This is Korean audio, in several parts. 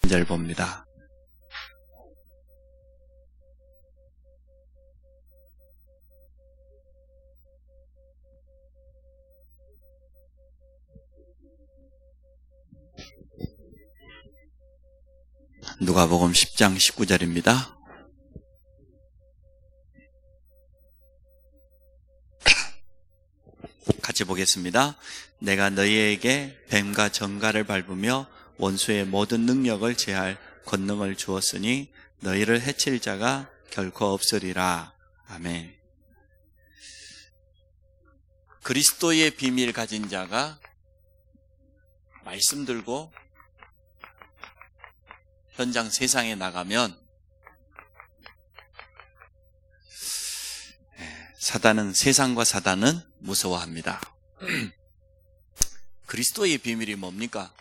절 봅니다. 누가복음 10장 19절입니다. 같이 보겠습니다. 내가 너희에게 뱀과 정갈을 밟으며 원수의 모든 능력을 제할 권능을 주었으니 너희를 해칠 자가 결코 없으리라. 아멘. 그리스도의 비밀 가진 자가 말씀 들고 현장 세상에 나가면 세상과 사단은 무서워합니다. 그리스도의 비밀이 뭡니까?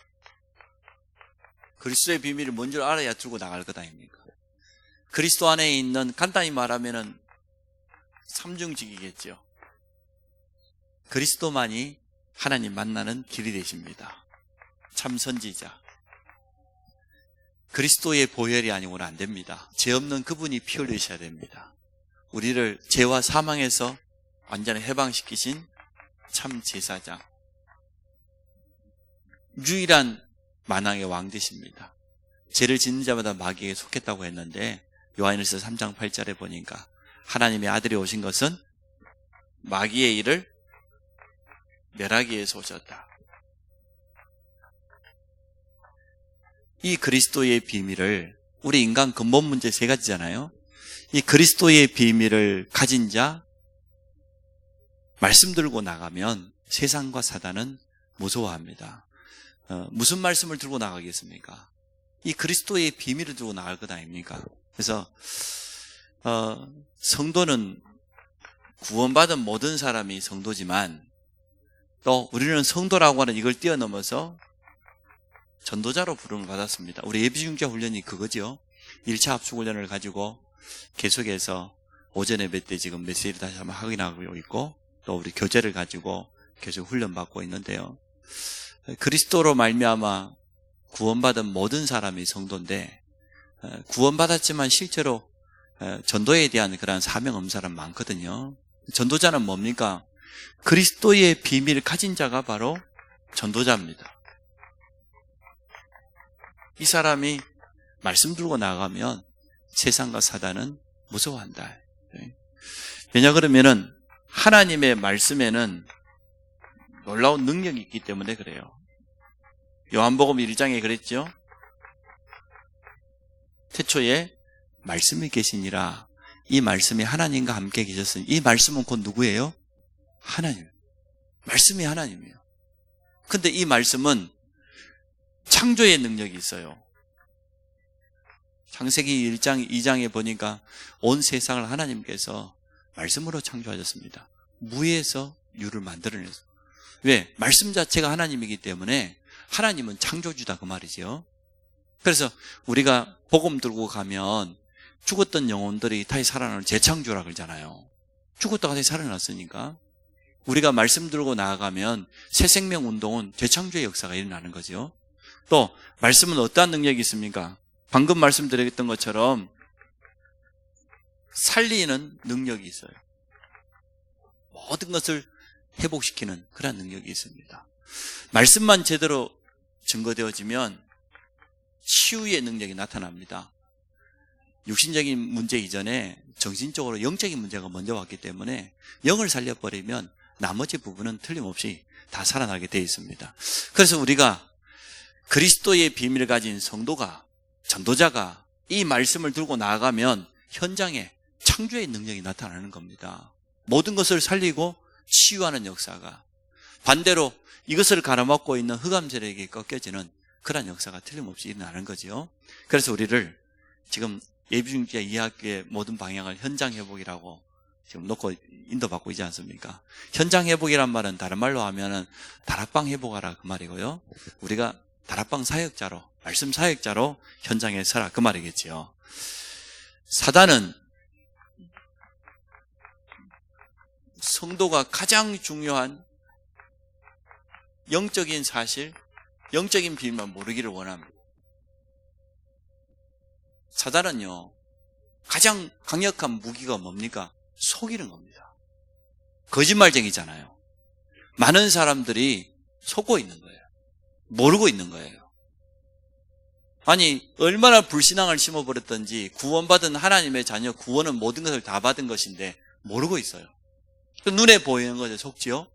그리스도의 비밀이 뭔 줄 알아야 들고 나갈 것 아닙니까? 그리스도 안에 있는, 간단히 말하면은 삼중직이겠죠. 그리스도만이 하나님 만나는 길이 되십니다. 참 선지자. 그리스도의 보혈이 아니고는 안 됩니다. 죄 없는 그분이 피 흘리셔야 됩니다. 우리를 죄와 사망에서 완전히 해방시키신 참 제사장. 유일한 만왕의 왕 되십니다. 죄를 짓는 자마다 마귀에게 속했다고 했는데 요한일서 3장 8절에 보니까 하나님의 아들이 오신 것은 마귀의 일을 멸하기 위해서 오셨다. 이 그리스도의 비밀을, 우리 인간 근본 문제 세 가지잖아요. 이 그리스도의 비밀을 가진 자, 말씀 들고 나가면 세상과 사단은 무서워합니다. 무슨 말씀을 들고 나가겠습니까? 이 그리스도의 비밀을 들고 나갈 것 아닙니까? 그래서 성도는 구원받은 모든 사람이 성도지만 또 우리는 성도라고 하는 이걸 뛰어넘어서 전도자로 부름을 받았습니다. 우리 예비중자 훈련이 그거죠. 1차 합숙훈련을 가지고 계속해서 오전 예배 때 지금 메시지를 다시 한번 확인하고 있고 또 우리 교재를 가지고 계속 훈련받고 있는데요. 그리스도로 말미암아 구원받은 모든 사람이 성도인데 구원받았지만 실제로 전도에 대한 그런 사명 없는 사람 많거든요. 전도자는 뭡니까? 그리스도의 비밀을 가진 자가 바로 전도자입니다. 이 사람이 말씀 들고 나가면 세상과 사단은 무서워한다. 왜냐 그러면은 하나님의 말씀에는 놀라운 능력이 있기 때문에 그래요. 요한복음 1장에 그랬죠. 태초에 말씀이 계시니라. 이 말씀이 하나님과 함께 계셨으니 이 말씀은 곧 누구예요? 하나님. 말씀이 하나님이에요. 근데 이 말씀은 창조의 능력이 있어요. 창세기 1장, 2장에 보니까 온 세상을 하나님께서 말씀으로 창조하셨습니다. 무에서 유를 만들어냈어요. 왜? 말씀 자체가 하나님이기 때문에 하나님은 창조주다 그 말이죠. 그래서 우리가 복음 들고 가면 죽었던 영혼들이 다시 살아나는 재창조라 그러잖아요. 죽었다가 다시 살아났으니까 우리가 말씀 들고 나아가면 새 생명 운동은 재창조의 역사가 일어나는 거죠. 또 말씀은 어떠한 능력이 있습니까? 방금 말씀드렸던 것처럼 살리는 능력이 있어요. 모든 것을 회복시키는 그런 능력이 있습니다. 말씀만 제대로 증거되어지면 치유의 능력이 나타납니다. 육신적인 문제 이전에 정신적으로 영적인 문제가 먼저 왔기 때문에 영을 살려버리면 나머지 부분은 틀림없이 다 살아나게 되어 있습니다. 그래서 우리가 그리스도의 비밀을 가진 성도가, 전도자가 이 말씀을 들고 나아가면 현장에 창조의 능력이 나타나는 겁니다. 모든 것을 살리고 치유하는 역사가, 반대로 이것을 가로막고 있는 흑암세력에게 꺾여지는 그런 역사가 틀림없이 일어나는 거죠. 그래서 우리를 지금 예비중자 2학기의 모든 방향을 현장 회복이라고 지금 놓고 인도받고 있지 않습니까? 현장 회복이란 말은 다른 말로 하면은 다락방 회복하라 그 말이고요. 우리가 다락방 사역자로, 말씀 사역자로 현장에 서라 그 말이겠지요. 사단은 성도가 가장 중요한 영적인 사실, 영적인 비밀만 모르기를 원합니다. 사단은요, 가장 강력한 무기가 뭡니까? 속이는 겁니다. 거짓말쟁이잖아요. 많은 사람들이 속고 있는 거예요. 모르고 있는 거예요. 아니, 얼마나 불신앙을 심어버렸던지 구원받은 하나님의 자녀, 구원은 모든 것을 다 받은 것인데 모르고 있어요. 눈에 보이는 것에 속지요.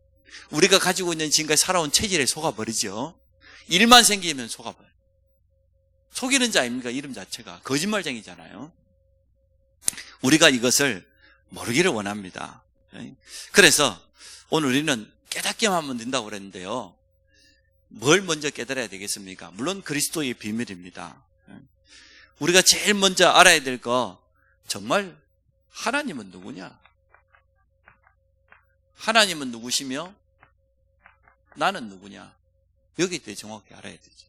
우리가 가지고 있는 지금까지 살아온 체질에 속아버리죠. 일만 생기면 속아버려요. 속이는 자입니까? 이름 자체가 거짓말쟁이잖아요. 우리가 이것을 모르기를 원합니다. 그래서 오늘 우리는 깨닫기만 하면 된다고 그랬는데요. 뭘 먼저 깨달아야 되겠습니까? 물론 그리스도의 비밀입니다. 우리가 제일 먼저 알아야 될 거, 정말 하나님은 누구냐? 하나님은 누구시며 나는 누구냐? 여기에 대해 정확히 알아야 되죠.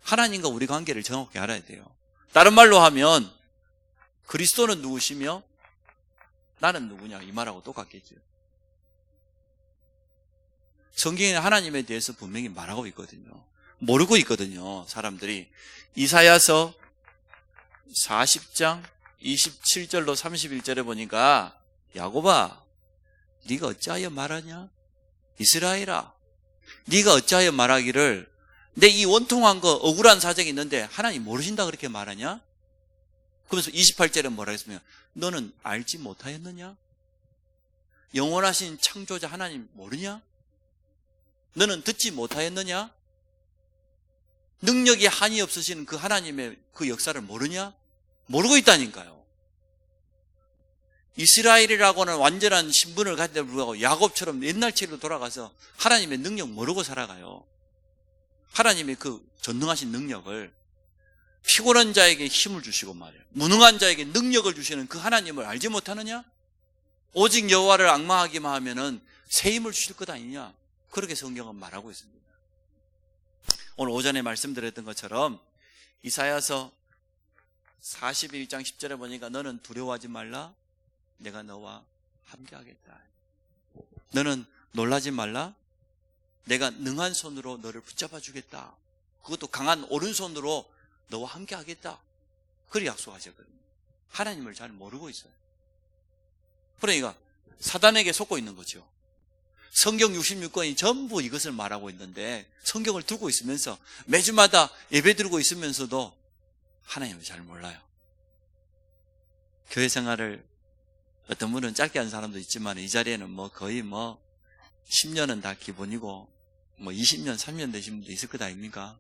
하나님과 우리 관계를 정확히 알아야 돼요. 다른 말로 하면 그리스도는 누구시며 나는 누구냐, 이 말하고 똑같겠죠. 성경에 하나님에 대해서 분명히 말하고 있거든요. 모르고 있거든요, 사람들이. 이사야서 40장 27절로 31절에 보니까, 야곱아, 네가 어찌하여 말하냐? 이스라엘아, 네가 어찌하여 말하기를 내 이 원통한 거 억울한 사정이 있는데 하나님 모르신다 그렇게 말하냐? 그러면서 28절에 뭐라 했으면, 너는 알지 못하였느냐? 영원하신 창조자 하나님 모르냐? 너는 듣지 못하였느냐? 능력이 한이 없으신 그 하나님의 그 역사를 모르냐? 모르고 있다니까요. 이스라엘이라고는 완전한 신분을 가진데도 불구하고 야곱처럼 옛날처럼 돌아가서 하나님의 능력 모르고 살아가요. 하나님의 그 전능하신 능력을, 피곤한 자에게 힘을 주시고 말이에요, 무능한 자에게 능력을 주시는 그 하나님을 알지 못하느냐? 오직 여호와를 앙망하기만 하면은 새 힘을 주실 것 아니냐? 그렇게 성경은 말하고 있습니다. 오늘 오전에 말씀드렸던 것처럼 이사야서 41장 10절에 보니까, 너는 두려워하지 말라, 내가 너와 함께하겠다. 너는 놀라지 말라, 내가 능한 손으로 너를 붙잡아 주겠다. 그것도 강한 오른손으로 너와 함께하겠다. 그렇게 약속하셨거든요. 하나님을 잘 모르고 있어요. 그러니까 사단에게 속고 있는 거죠. 성경 66권이 전부 이것을 말하고 있는데, 성경을 들고 있으면서 매주마다 예배 드리고 있으면서도 하나님을 잘 몰라요. 교회 생활을 어떤 분은 짧게 한 사람도 있지만, 이 자리에는 거의 10년은 다 기본이고 20년, 30년 되신 분도 있을 것 아닙니까?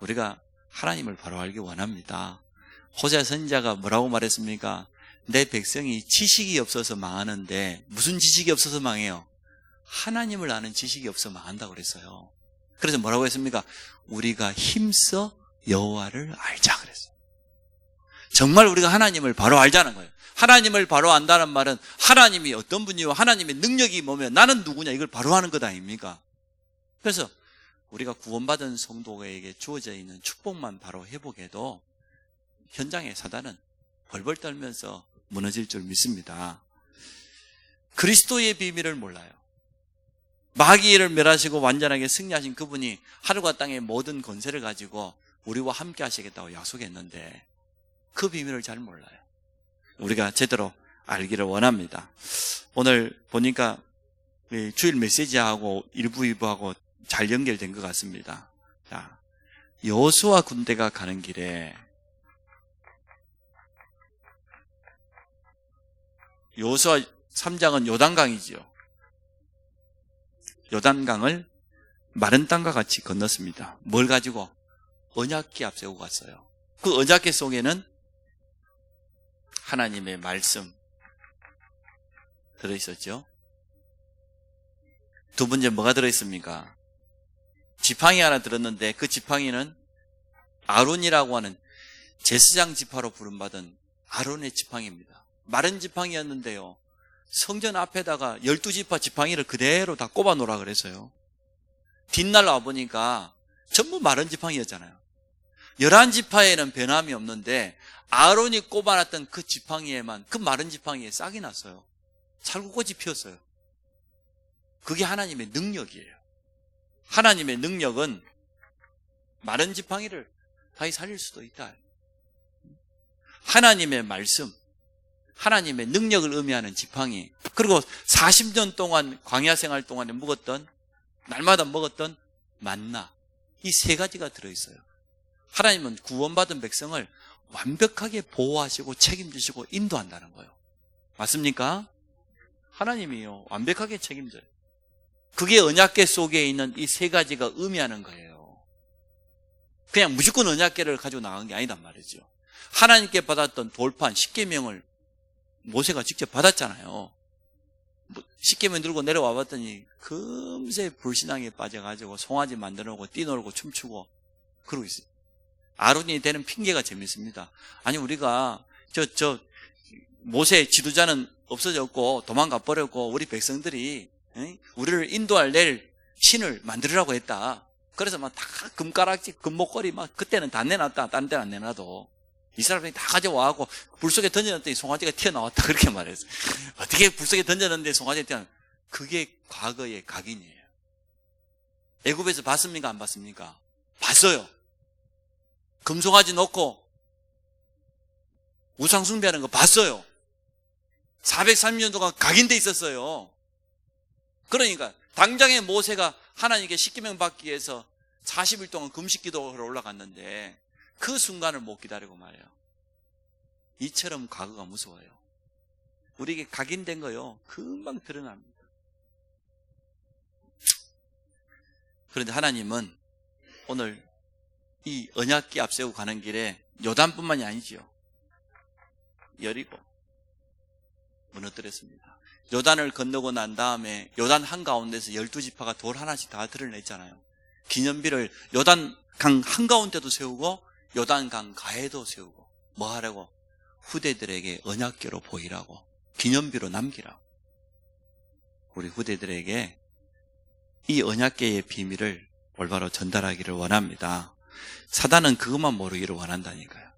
우리가 하나님을 바로 알기 원합니다. 호세아 선지자가 뭐라고 말했습니까? 내 백성이 지식이 없어서 망하는데, 무슨 지식이 없어서 망해요? 하나님을 아는 지식이 없어 망한다고 그랬어요. 그래서 뭐라고 했습니까? 우리가 힘써 여호와를 알자 그랬어요. 정말 우리가 하나님을 바로 알자는 거예요. 하나님을 바로 안다는 말은 하나님이 어떤 분이고 하나님의 능력이 뭐면 나는 누구냐, 이걸 바로 하는 것 아닙니까? 그래서 우리가 구원받은 성도에게 주어져 있는 축복만 바로 회복해도 현장의 사단은 벌벌 떨면서 무너질 줄 믿습니다. 그리스도의 비밀을 몰라요. 마귀를 멸하시고 완전하게 승리하신 그분이 하늘과 땅의 모든 권세를 가지고 우리와 함께 하시겠다고 약속했는데, 그 비밀을 잘 몰라요. 우리가 제대로 알기를 원합니다. 오늘 보니까 주일 메시지하고 1부, 2부하고 잘 연결된 것 같습니다. 자, 여호수아 군대가 가는 길에, 여호수아 3장은 요단강이지요. 요단강을 마른 땅과 같이 건넜습니다. 뭘 가지고? 언약궤 앞세우고 갔어요. 그 언약궤 속에는 하나님의 말씀 들어있었죠. 두 번째 뭐가 들어있습니까? 지팡이 하나 들었는데, 그 지팡이는 아론이라고 하는 제사장 지파로 부름받은 아론의 지팡이입니다. 마른 지팡이였는데요, 성전 앞에다가 12지파 지팡이를 그대로 다 꼽아 놓으라 그랬어요. 뒷날 와보니까 전부 마른 지팡이였잖아요. 11지파에는 변함이 없는데 아론이 꼽아놨던 그 지팡이에만, 그 마른 지팡이에 싹이 났어요. 살구꽃이 피었어요. 그게 하나님의 능력이에요. 하나님의 능력은 마른 지팡이를 다시 살릴 수도 있다. 하나님의 말씀, 하나님의 능력을 의미하는 지팡이, 그리고 40년 동안 광야 생활 동안에 먹었던, 날마다 먹었던 만나, 이 세 가지가 들어있어요. 하나님은 구원받은 백성을 완벽하게 보호하시고 책임지시고 인도한다는 거예요. 맞습니까? 하나님이요, 완벽하게 책임져요. 그게 언약궤 속에 있는 이 세 가지가 의미하는 거예요. 그냥 무조건 언약궤를 가지고 나간 게 아니란 말이죠. 하나님께 받았던 돌판 10계명을 모세가 직접 받았잖아요. 십계명 들고 내려와 봤더니 금세 불신앙에 빠져가지고 송아지 만들어 놓고 뛰놀고 춤추고 그러고 있어요. 아론이 되는 핑계가 재밌습니다. 아니 우리가 모세 지도자는 없어졌고 도망가 버렸고 우리 백성들이 우리를 인도할 낼 신을 만들으라고 했다. 그래서 막 다 금가락지 금목걸이 막 그때는 다 내놨다. 다른 데는 안 내놔도 이 사람들이 다 가져와갖고 불 속에 던져놨더니 송아지가 튀어나왔다. 그렇게 말했어요. 어떻게 불 속에 던졌는데 송아지가 튀어나왔다. 그게 과거의 각인이에요. 애굽에서 봤습니까? 안 봤습니까? 봤어요. 금송아지 놓고 우상 숭배하는 거 봤어요. 430년 동안 각인돼 있었어요. 그러니까 당장에 모세가 하나님께 십계명 받기 위해서 40일 동안 금식 기도하러 올라갔는데 그 순간을 못 기다리고 말이에요. 이처럼 과거가 무서워요. 우리에게 각인된 거요, 금방 드러납니다. 그런데 하나님은 오늘 이 언약궤 앞세우고 가는 길에 요단뿐만이 아니지요. 여리고 무너뜨렸습니다. 요단을 건너고 난 다음에 요단 한가운데서 12지파가 돌 하나씩 다 드러냈잖아요. 기념비를 요단 강 한가운데도 세우고 요단강 가에도 세우고 뭐 하라고? 후대들에게 언약궤로 보이라고, 기념비로 남기라고. 우리 후대들에게 이 언약궤의 비밀을 올바로 전달하기를 원합니다. 사단은 그것만 모르기를 원한다니까요.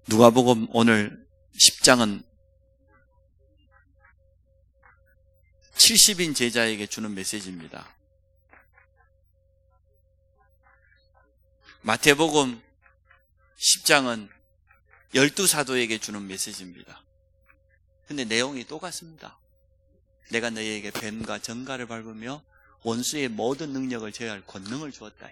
누가복음 오늘 10장은 70인 제자에게 주는 메시지입니다. 마태복음 10장은 12사도에게 주는 메시지입니다. 근데 내용이 똑같습니다. 내가 너희에게 뱀과 정갈을 밟으며 원수의 모든 능력을 제어할 권능을 주었다.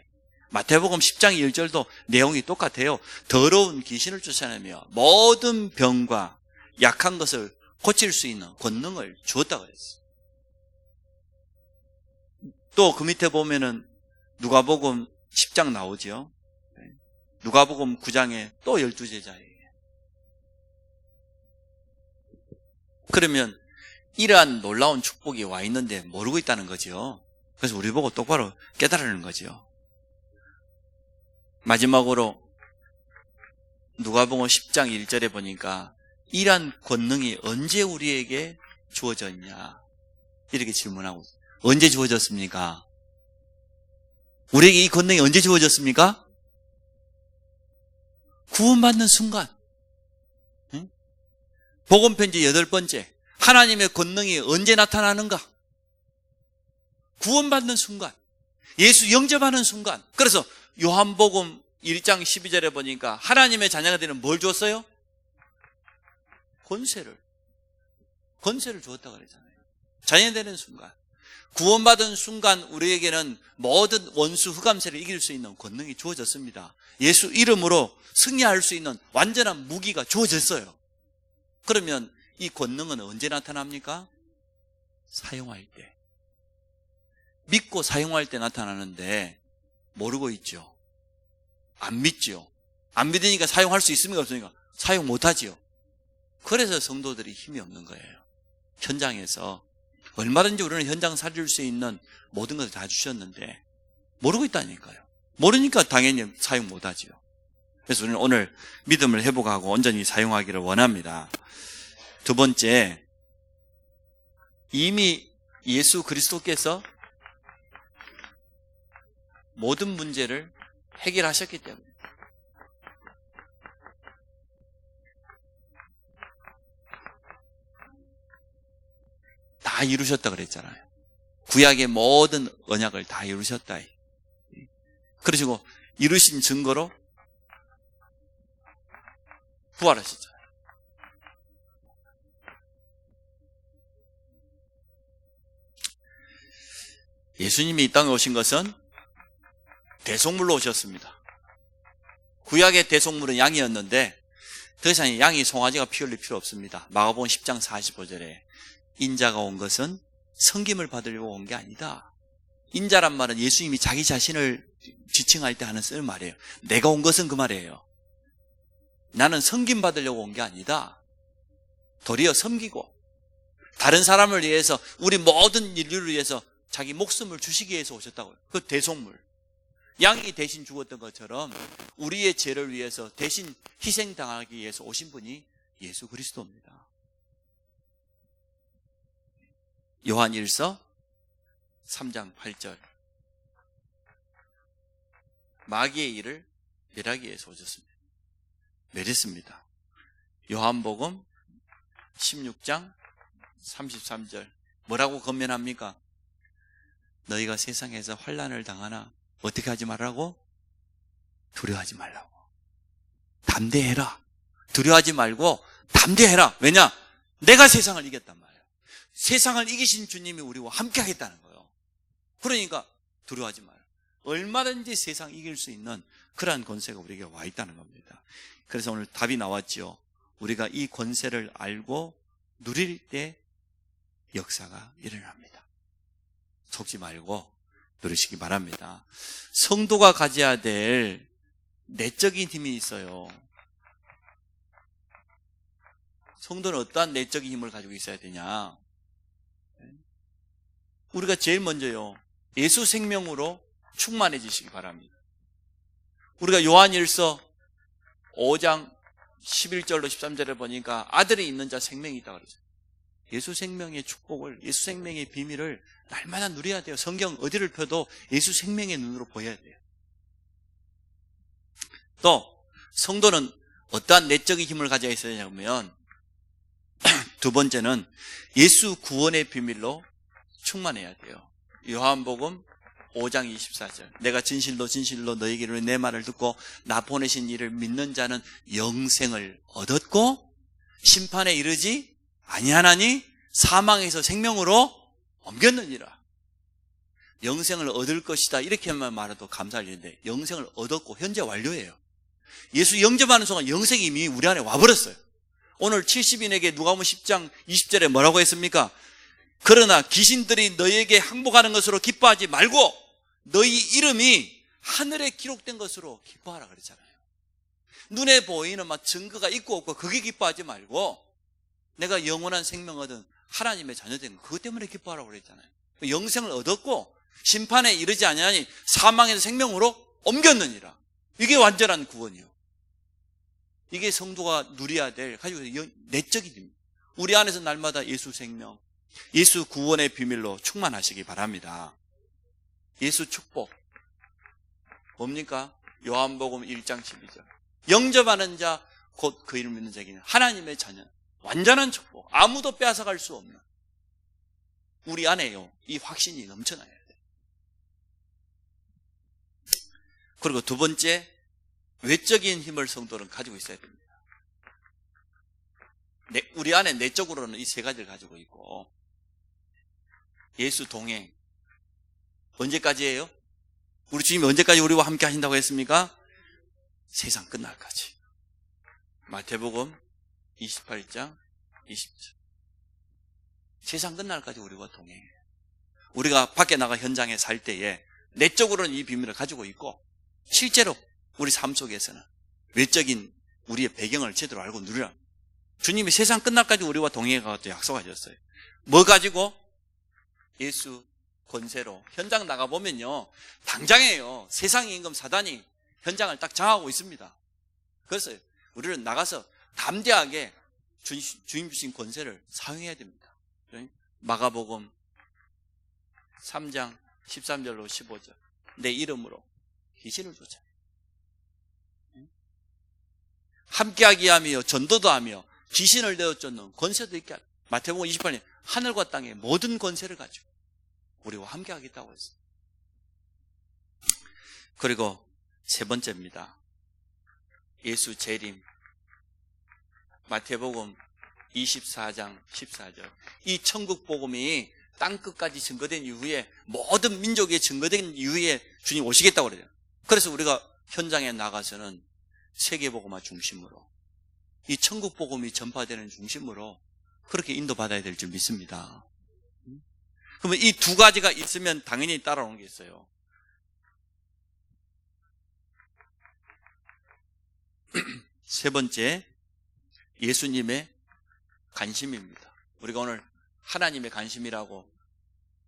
마태복음 10장 1절도 내용이 똑같아요. 더러운 귀신을 쫓아내며 모든 병과 약한 것을 고칠 수 있는 권능을 주었다고 했어요. 또 그 밑에 보면은 누가복음 10장 나오죠. 누가복음 9장에 또 12제자에게. 그러면 이러한 놀라운 축복이 와 있는데 모르고 있다는 거죠. 그래서 우리 보고 똑바로 깨달으는 거죠. 마지막으로 누가복음 10장 1절에 보니까 이러한 권능이 언제 우리에게 주어졌냐 이렇게 질문하고 있어요. 언제 주어졌습니까? 우리에게 이 권능이 언제 주어졌습니까? 구원받는 순간. 복음편지 8번째, 하나님의 권능이 언제 나타나는가? 구원받는 순간, 예수 영접하는 순간. 그래서 요한복음 1장 12절에 보니까 하나님의 자녀가 되는 뭘 줬어요? 권세를 주었다고 그랬잖아요. 자녀 되는 순간, 구원받은 순간 우리에게는 모든 원수 흑암세를 이길 수 있는 권능이 주어졌습니다. 예수 이름으로 승리할 수 있는 완전한 무기가 주어졌어요. 그러면 이 권능은 언제 나타납니까? 사용할 때. 믿고 사용할 때 나타나는데 모르고 있죠. 안 믿죠. 안 믿으니까 사용할 수 있습니까? 없습니까? 사용 못하지요. 그래서 성도들이 힘이 없는 거예요. 현장에서 얼마든지 우리는 현장 살릴 수 있는 모든 것을 다 주셨는데 모르고 있다니까요. 모르니까 당연히 사용 못하지요. 그래서 우리는 오늘 믿음을 회복하고 온전히 사용하기를 원합니다. 두 번째, 이미 예수 그리스도께서 모든 문제를 해결하셨기 때문에 다 이루셨다 그랬잖아요. 구약의 모든 언약을 다 이루셨다. 그러시고 이루신 증거로 부활하셨잖아요. 예수님이 이 땅에 오신 것은 대속물로 오셨습니다. 구약의 대속물은 양이었는데 더 이상 양이 송아지가 피 흘릴 필요 없습니다. 마가복음 10장 45절에 인자가 온 것은 섬김을 받으려고 온 게 아니다. 인자란 말은 예수님이 자기 자신을 지칭할 때 하는 쓰는 말이에요. 내가 온 것은 그 말이에요. 나는 섬김 받으려고 온 게 아니다. 도리어 섬기고 다른 사람을 위해서, 우리 모든 인류를 위해서 자기 목숨을 주시기 위해서 오셨다고요. 그 대속물. 양이 대신 죽었던 것처럼 우리의 죄를 위해서 대신 희생당하기 위해서 오신 분이 예수 그리스도입니다. 요한 1서 3장 8절. 마귀의 일을 멸하기 위해서 오셨습니다. 멸했습니다. 요한복음 16장 33절. 뭐라고 권면합니까? 너희가 세상에서 환난을 당하나 어떻게 하지 말라고? 두려워하지 말라고. 담대해라. 두려워하지 말고 담대해라. 왜냐? 내가 세상을 이겼단 말이에요. 세상을 이기신 주님이 우리와 함께 하겠다는 거예요. 그러니까 두려워하지 말아요. 얼마든지 세상 이길 수 있는 그러한 권세가 우리에게 와 있다는 겁니다. 그래서 오늘 답이 나왔죠. 우리가 이 권세를 알고 누릴 때 역사가 일어납니다. 속지 말고 누리시기 바랍니다. 성도가 가져야 될 내적인 힘이 있어요. 성도는 어떠한 내적인 힘을 가지고 있어야 되냐? 우리가 제일 먼저요, 예수 생명으로 충만해지시기 바랍니다. 우리가 요한일서 5장 11절로 13절에 보니까 아들이 있는 자 생명이 있다고 그러죠. 예수 생명의 축복을, 예수 생명의 비밀을 날마다 누려야 돼요. 성경 어디를 펴도 예수 생명의 눈으로 보여야 돼요. 또 성도는 어떠한 내적인 힘을 가져야 있어야 하냐면, 두 번째는 예수 구원의 비밀로 충만해야 돼요. 요한복음 5장 24절. 내가 진실로 진실로 너희에게 이르노니 내 말을 듣고 나 보내신 이를 믿는 자는 영생을 얻었고 심판에 이르지 아니하나니 사망에서 생명으로 옮겼느니라. 영생을 얻을 것이다 이렇게만 말해도 감사할 일인데, 영생을 얻었고 현재 완료예요. 예수 영접하는 순간 영생이 이미 우리 안에 와버렸어요. 오늘 70인에게 누가복음 10장 20절에 뭐라고 했습니까? 그러나 귀신들이 너희에게 항복하는 것으로 기뻐하지 말고 너희 이름이 하늘에 기록된 것으로 기뻐하라 그랬잖아요. 눈에 보이는 막 증거가 있고 없고 그게 기뻐하지 말고 내가 영원한 생명 얻은 하나님의 자녀된 그것 때문에 기뻐하라고 그랬잖아요. 영생을 얻었고 심판에 이르지 아니하니 사망에서 생명으로 옮겼느니라. 이게 완전한 구원이요. 이게 성도가 누려야 될 가지고 내적인 힘. 우리 안에서 날마다 예수 생명, 예수 구원의 비밀로 충만하시기 바랍니다. 예수 축복 뭡니까? 요한복음 1장 12절. 영접하는 자 곧 그 이름 믿는 자에게는 하나님의 자녀, 완전한 축복, 아무도 빼앗아갈 수 없는, 우리 안에요 이 확신이 넘쳐나야 돼요. 그리고 두 번째, 외적인 힘을 성도는 가지고 있어야 됩니다. 우리 안에 내적으로는 이 세 가지를 가지고 있고, 예수 동행. 언제까지예요? 우리 주님이 언제까지 우리와 함께 하신다고 했습니까? 세상 끝날까지. 마태복음 28장 20절. 세상 끝날까지 우리와 동행해요. 우리가 밖에 나가 현장에 살 때에 내적으로는 이 비밀을 가지고 있고, 실제로 우리 삶 속에서는 외적인 우리의 배경을 제대로 알고 누리라. 주님이 세상 끝날까지 우리와 동행해가지고 약속하셨어요. 뭐 가지고? 예수 권세로. 현장 나가보면요, 당장에요 세상의 임금 사단이 현장을 딱 장하고 있습니다. 그래서 우리는 나가서 담대하게 주님 주신 권세를 사용해야 됩니다. 마가복음 3장 13절로 15절. 내 이름으로 귀신을 쫓아 함께하게 하며 전도도 하며 귀신을 내어 쫓는 권세도 있게 하라. 마태복음 28년 하늘과 땅의 모든 권세를 가지고 우리와 함께 하겠다고 했어요. 그리고 세 번째입니다. 예수 재림. 마태복음 24장 14절. 이 천국 복음이 땅끝까지 증거된 이후에, 모든 민족에 증거된 이후에 주님 오시겠다고 그래요. 그래서 우리가 현장에 나가서는 세계복음화 중심으로, 이 천국 복음이 전파되는 중심으로 그렇게 인도받아야 될 줄 믿습니다. 그러면 이 두 가지가 있으면 당연히 따라오는 게 있어요. 세 번째, 예수님의 관심입니다. 우리가 오늘 하나님의 관심이라고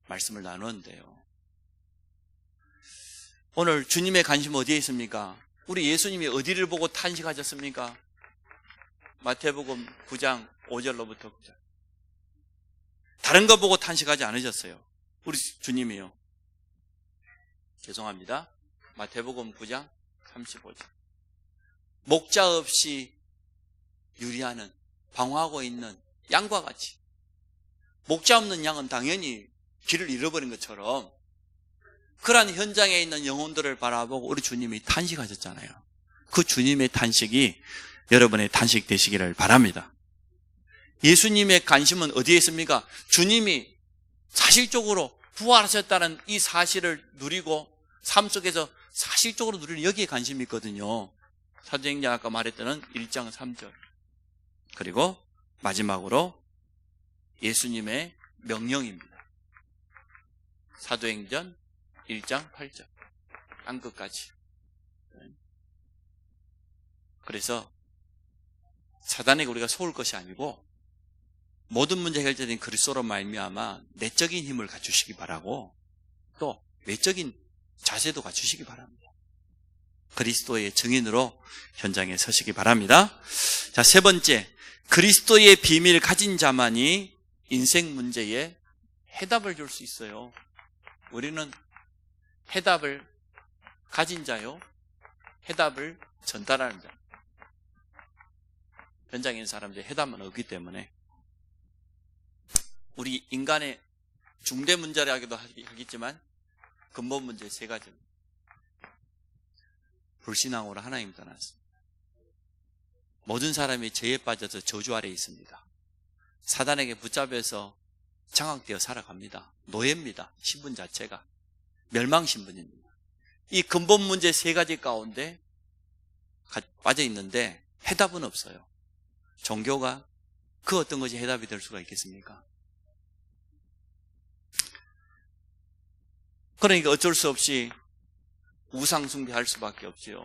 말씀을 나누는데요. 오늘 주님의 관심 어디에 있습니까? 우리 예수님이 어디를 보고 탄식하셨습니까? 마태복음 9장 5절로부터 9절. 다른 거 보고 탄식하지 않으셨어요. 우리 주님이요. 죄송합니다. 마태복음 9장 35절. 목자 없이 유리하는, 방황하고 있는 양과 같이, 목자 없는 양은 당연히 길을 잃어버린 것처럼 그러한 현장에 있는 영혼들을 바라보고 우리 주님이 탄식하셨잖아요. 그 주님의 탄식이 여러분의 탄식 되시기를 바랍니다. 예수님의 관심은 어디에 있습니까? 주님이 사실적으로 부활하셨다는 이 사실을 누리고 삶 속에서 사실적으로 누리는 여기에 관심이 있거든요. 사도행전 아까 말했던 1장 3절. 그리고 마지막으로 예수님의 명령입니다. 사도행전 1장 8절. 땅끝까지. 그래서 사단에게 우리가 속을 것이 아니고 모든 문제 해결된 그리스도로 말미암아 내적인 힘을 갖추시기 바라고 또 외적인 자세도 갖추시기 바랍니다. 그리스도의 증인으로 현장에 서시기 바랍니다. 자, 세 번째, 그리스도의 비밀을 가진 자만이 인생 문제에 해답을 줄 수 있어요. 우리는 해답을 가진 자요, 해답을 전달하는 자. 현장에 있는 사람들이 해답은 없기 때문에 우리 인간의 중대 문제라기도 하겠지만 근본 문제 세 가지입니다. 불신앙으로 하나님 떠났습니다. 모든 사람이 죄에 빠져서 저주 아래에 있습니다. 사단에게 붙잡혀서 장악되어 살아갑니다. 노예입니다. 신분 자체가 멸망신분입니다. 이 근본 문제 세 가지 가운데 빠져 있는데 해답은 없어요. 종교가 그 어떤 것이 해답이 될 수가 있겠습니까? 그러니까 어쩔 수 없이 우상 숭배할 수밖에 없지요.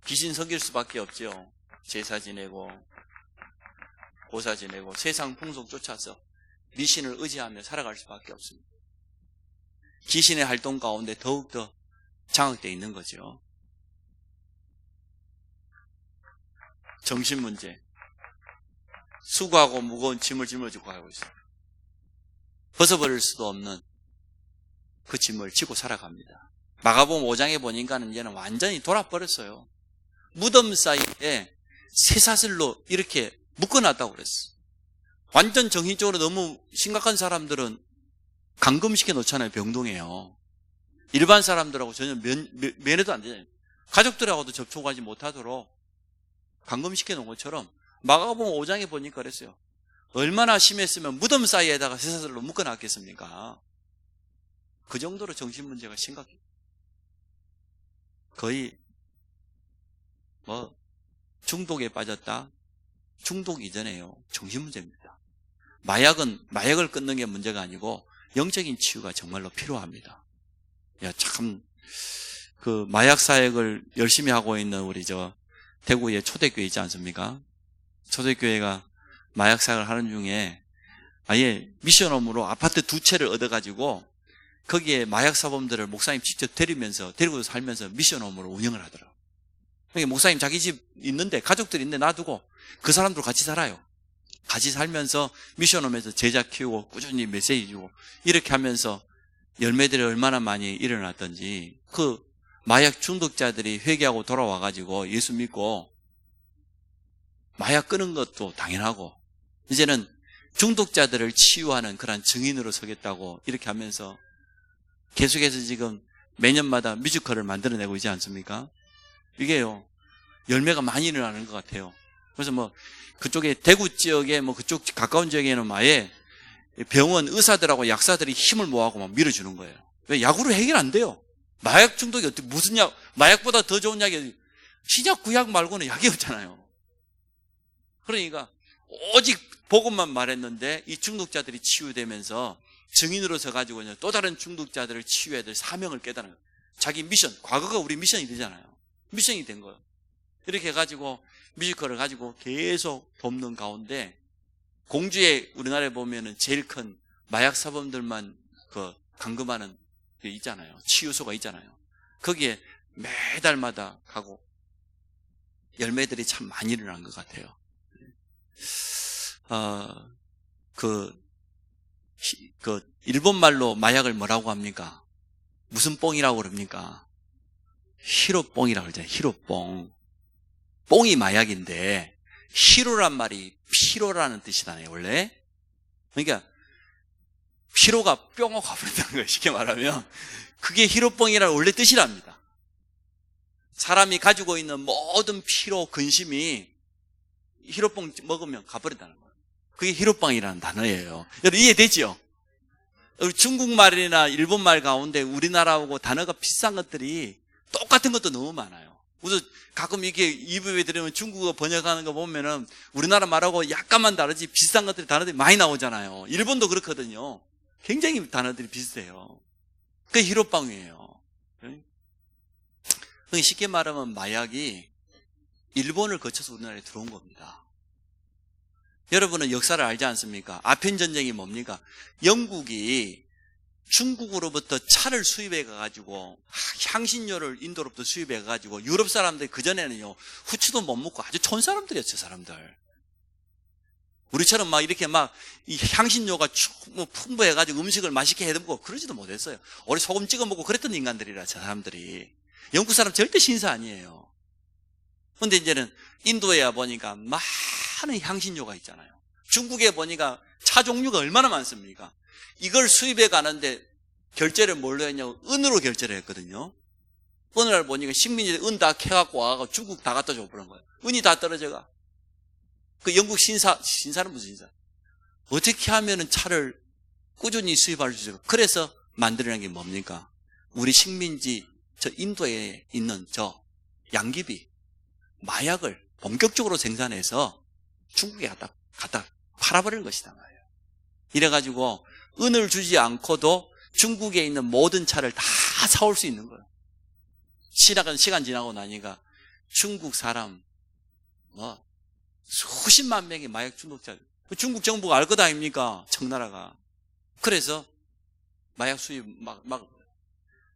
귀신 섬길 수밖에 없지요. 제사 지내고 고사 지내고 세상 풍속 쫓아서 미신을 의지하며 살아갈 수밖에 없습니다. 귀신의 활동 가운데 더욱더 장악되어 있는 거죠. 정신 문제. 수고하고 무거운 짐을 짊어지고 가고 있어요. 벗어버릴 수도 없는 그 짐을 지고 살아갑니다. 마가복음 5장에 보니까는 이제는 완전히 돌아버렸어요. 무덤 사이에 쇠사슬로 이렇게 묶어놨다고 그랬어요. 완전 정신적으로 너무 심각한 사람들은 감금시켜 놓잖아요. 병동에요. 일반 사람들하고 전혀 면회도 안 되잖아요. 가족들하고도 접촉하지 못하도록 감금시켜 놓은 것처럼 마가복음 5장에 보니까 그랬어요. 얼마나 심했으면 무덤 사이에다가 쇠사슬로 묶어놨겠습니까? 그 정도로 정신문제가 심각해요. 거의 중독에 빠졌다. 중독 이전에요. 정신문제입니다. 마약을 끊는 게 문제가 아니고 영적인 치유가 정말로 필요합니다. 야, 참, 그 마약 사역을 열심히 하고 있는 우리 대구에 초대교회 있지 않습니까? 초대교회가 마약 사역을 하는 중에 아예 미션홈으로 아파트 2채를 얻어가지고 거기에 마약 사범들을 목사님 직접 데리고 살면서 미션홈으로 운영을 하더라고요. 그러니까 목사님 자기 집 있는데 가족들이 있는데 놔두고 그 사람들 같이 살아요. 같이 살면서 미션홈에서 제자 키우고 꾸준히 메시지 주고 이렇게 하면서 열매들이 얼마나 많이 일어났던지 그 마약 중독자들이 회개하고 돌아와가지고 예수 믿고 마약 끊은 것도 당연하고 이제는 중독자들을 치유하는 그런 증인으로 서겠다고 이렇게 하면서 계속해서 지금 매년마다 뮤지컬을 만들어내고 있지 않습니까? 이게요, 열매가 많이 일어나는 것 같아요. 그래서 뭐, 그쪽에 대구 지역에 뭐 그쪽 가까운 지역에는 아예 병원 의사들하고 약사들이 힘을 모아고 막 밀어주는 거예요. 왜? 약으로 해결 안 돼요. 마약 중독이 어떻게, 무슨 약, 마약보다 더 좋은 약이, 신약 구약 말고는 약이 없잖아요. 그러니까, 오직 복음만 말했는데, 이 중독자들이 치유되면서 증인으로 서가지고 또 다른 중독자들을 치유해야 될 사명을 깨달은 거예요. 자기 미션, 과거가 우리 미션이 되잖아요. 미션이 된 거예요. 이렇게 해가지고 뮤지컬을 가지고 계속 돕는 가운데, 공주에 우리나라에 보면은 제일 큰 마약 사범들만 그 감금하는 게 있잖아요. 치유소가 있잖아요. 거기에 매달마다 가고 열매들이 참 많이 일어난 것 같아요. 일본 말로 마약을 뭐라고 합니까? 무슨 뽕이라고 그럽니까? 히로뽕이라고 그러잖아요. 히로뽕. 뽕이 마약인데, 히로란 말이 피로라는 뜻이잖아요, 원래. 그러니까, 피로가 뿅하고 가버린다는 거예요, 쉽게 말하면. 그게 히로뽕이라는 원래 뜻이랍니다. 사람이 가지고 있는 모든 피로, 근심이 히로뽕 먹으면 가버린다는 거예요. 그게 히로뽕이라는 단어예요. 여러분 이해되죠? 중국말이나 일본말 가운데 우리나라하고 단어가 비슷한 것들이 똑같은 것도 너무 많아요. 그래서 가끔 이렇게 이북에 들으면 중국어 번역하는 거 보면은 우리나라 말하고 약간만 다르지 비슷한 것들이 단어들이 많이 나오잖아요. 일본도 그렇거든요. 굉장히 단어들이 비슷해요. 그게 히로빵이에요. 쉽게 말하면 마약이 일본을 거쳐서 우리나라에 들어온 겁니다. 여러분은 역사를 알지 않습니까? 아편 전쟁이 뭡니까? 영국이 중국으로부터 차를 수입해 가지고 향신료를 인도로부터 수입해 가지고 유럽 사람들이 그전에는요 후추도 못 먹고 아주 촌 사람들이었죠. 사람들 우리처럼 막 이렇게 막 이 향신료가 풍부해 가지고 음식을 맛있게 해 먹고 그러지도 못했어요. 오래 소금 찍어 먹고 그랬던 인간들이라 저 사람들이. 영국 사람 절대 신사 아니에요. 근데 이제는 인도에 와 보니까 많은 향신료가 있잖아요. 중국에 보니까 차 종류가 얼마나 많습니까? 이걸 수입해 가는데 결제를 뭘로 했냐고 은으로 결제를 했거든요. 어느 날 보니까 식민지들 은 다 캐갖고 와가지고 중국 다 갖다 줘버린 거예요. 은이 다 떨어져가. 그 영국 신사는 무슨 신사? 어떻게 하면은 차를 꾸준히 수입할 수 있을까? 그래서 만들어낸 게 뭡니까? 우리 식민지 저 인도에 있는 저 양귀비 마약을 본격적으로 생산해서 중국에 갖다 팔아버리는 것이다 말이에요. 이래가지고 은을 주지 않고도 중국에 있는 모든 차를 다 사올 수 있는 거예요. 시간 지나고 나니까 중국 사람 수십만 명의 마약 중독자, 중국 정부가 알 것 아닙니까? 청나라가. 그래서 마약 수입 막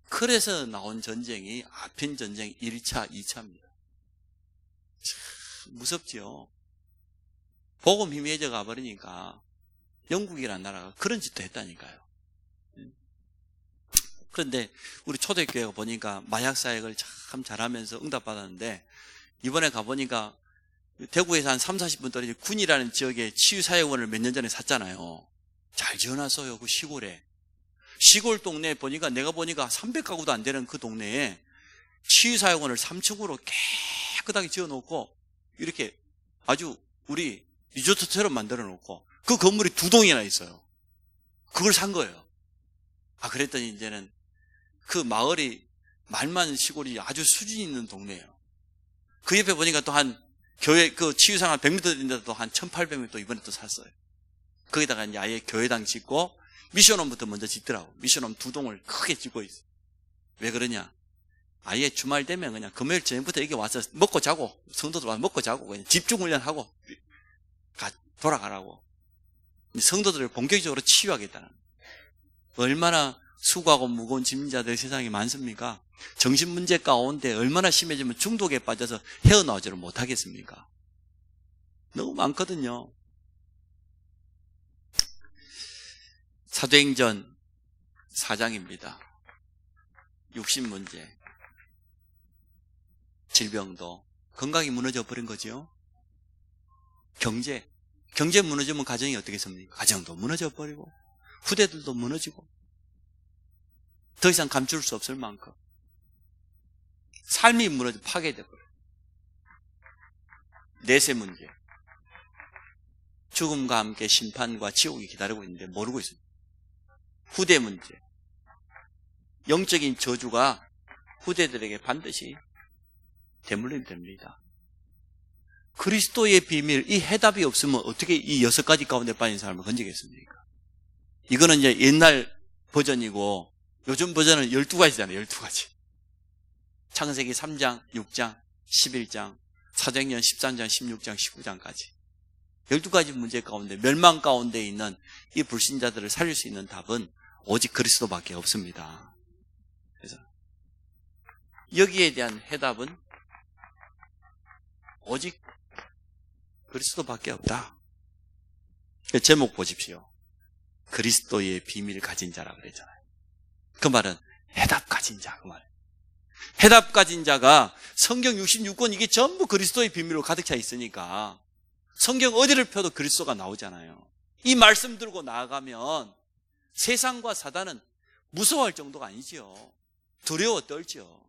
그래서 나온 전쟁이 아편 전쟁 1차, 2차입니다. 참 무섭지요. 복음 힘이 해져 가버리니까 영국이라는 나라가 그런 짓도 했다니까요. 그런데 우리 초대교회가 보니까 마약 사역을 참 잘하면서 응답받았는데 이번에 가보니까 대구에서 한 30-40분 떨어진 군이라는 지역에 치유사역원을 몇 년 전에 샀잖아요. 잘 지어놨어요. 그 시골에. 시골 동네에 보니까 내가 보니까 300가구도 안 되는 그 동네에 치유사역원을 3층으로 깨끗하게 지어놓고 이렇게 아주 우리 리조트처럼 만들어 놓고 그 건물이 2동이나 있어요. 그걸 산 거예요. 그랬더니 이제는 그 마을이 말만 시골이 아주 수준 있는 동네예요. 그 옆에 보니까 또 한 교회 그 치유상 한 100m 인데도 한 1,800명 또 이번에 또 샀어요. 거기다가 이제 아예 교회당 짓고 미션홈부터 먼저 짓더라고. 미션홈 2동을 크게 짓고 있어요. 왜 그러냐? 아예 주말 되면 그냥 금요일 저녁부터 여기 와서 먹고 자고 성도들 와서 먹고 자고 그냥 집중 훈련하고 돌아가라고. 성도들을 본격적으로 치유하겠다는. 얼마나 수고하고 무거운 짐자들 세상에 많습니까? 정신문제 가운데 얼마나 심해지면 중독에 빠져서 헤어나오지를 못하겠습니까? 너무 많거든요. 사도행전 4장입니다. 육신문제, 질병도, 건강이 무너져 버린 거죠. 경제 무너지면 가정이 어떻게 섭니까? 가정도 무너져 버리고 후대들도 무너지고 더 이상 감출 수 없을 만큼 삶이 무너져 파괴되어버려요. 내세 문제, 죽음과 함께 심판과 지옥이 기다리고 있는데 모르고 있습니다. 후대 문제, 영적인 저주가 후대들에게 반드시 대물림이 됩니다. 그리스도의 비밀, 이 해답이 없으면 어떻게 이 6가지 가운데 빠진 사람을 건지겠습니까? 이거는 이제 옛날 버전이고 요즘 버전은 12가지잖아요. 12가지. 창세기 3장, 6장, 11장, 사도행전 13장, 16장, 19장까지 12가지 문제 가운데 멸망 가운데 있는 이 불신자들을 살릴 수 있는 답은 오직 그리스도밖에 없습니다. 그래서 여기에 대한 해답은 오직 그리스도밖에 없다. 제목 보십시오. 그리스도의 비밀 가진 자라 그랬잖아요. 그 말은 해답 가진 자, 그 말. 해답 가진 자가 성경 66권 이게 전부 그리스도의 비밀로 가득 차 있으니까 성경 어디를 펴도 그리스도가 나오잖아요. 이 말씀 들고 나아가면 세상과 사단은 무서워할 정도가 아니지요. 두려워 떨지요.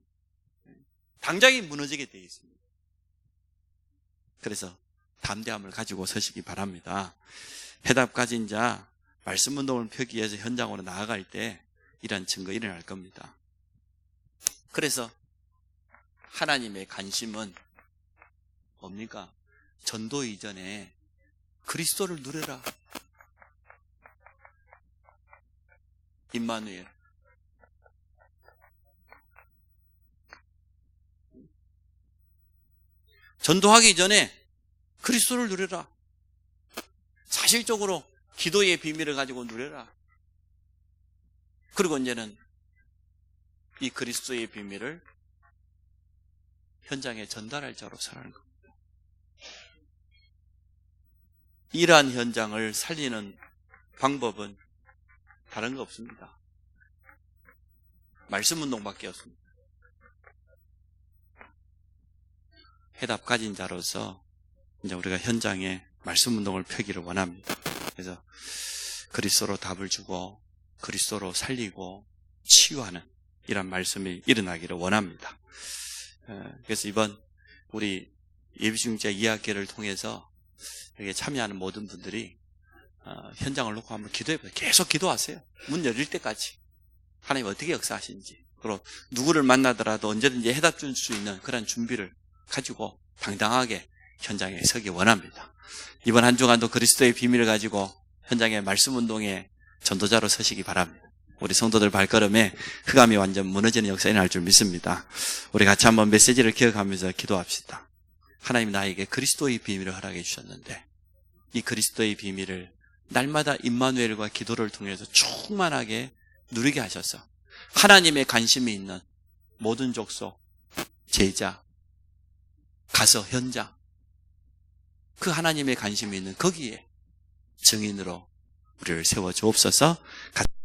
당장이 무너지게 되어 있습니다. 그래서 담대함을 가지고 서시기 바랍니다. 해답 가진 자, 말씀 운동을 펴기 위해서 현장으로 나아갈 때 이런 증거 일어날 겁니다. 그래서 하나님의 관심은 뭡니까? 전도 이전에 그리스도를 누려라. 임마누엘. 전도하기 전에 그리스도를 누려라. 사실적으로 기도의 비밀을 가지고 누려라. 그리고 이제는 이 그리스도의 비밀을 현장에 전달할 자로 살아가는 겁니다. 이러한 현장을 살리는 방법은 다른 거 없습니다. 말씀 운동밖에 없습니다. 해답 가진 자로서 이제 우리가 현장에 말씀 운동을 펴기를 원합니다. 그래서 그리스도로 답을 주고 그리스도로 살리고 치유하는 이런 말씀이 일어나기를 원합니다. 그래서 이번 우리 예비중재 이야기를 통해서 여기에 참여하는 모든 분들이 현장을 놓고 한번 기도해보세요. 계속 기도하세요. 문 열릴 때까지. 하나님 어떻게 역사하시는지. 그리고 누구를 만나더라도 언제든지 해답 줄 수 있는 그런 준비를 가지고 당당하게 현장에 서기 원합니다. 이번 한 주간도 그리스도의 비밀을 가지고 현장의 말씀 운동에 전도자로 서시기 바랍니다. 우리 성도들 발걸음에 흑암이 완전 무너지는 역사가 일어날 줄 믿습니다. 우리 같이 한번 메시지를 기억하면서 기도합시다. 하나님 나에게 그리스도의 비밀을 허락해 주셨는데 이 그리스도의 비밀을 날마다 임마누엘과 기도를 통해서 충만하게 누리게 하셔서 하나님의 관심이 있는 모든 족속, 제자, 가서 현장, 그 하나님의 관심이 있는 거기에 증인으로 우리를 세워 주옵소서.